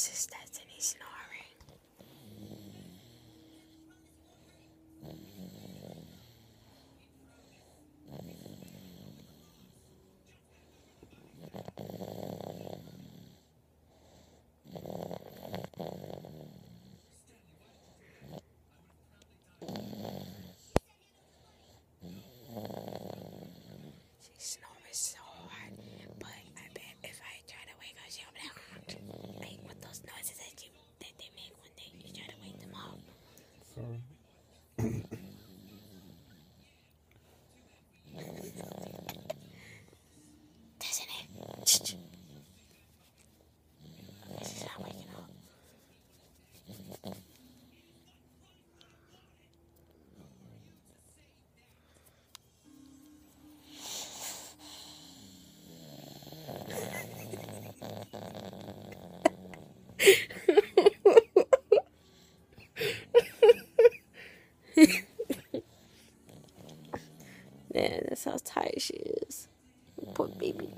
This is Destiny snoring. She snores so hard, but I bet if I try to wake her, she'll be like with those noises that they make when you try to wake them up. Sorry. Doesn't it? She's not waking up. Yeah, that's how tired she is. Poor baby.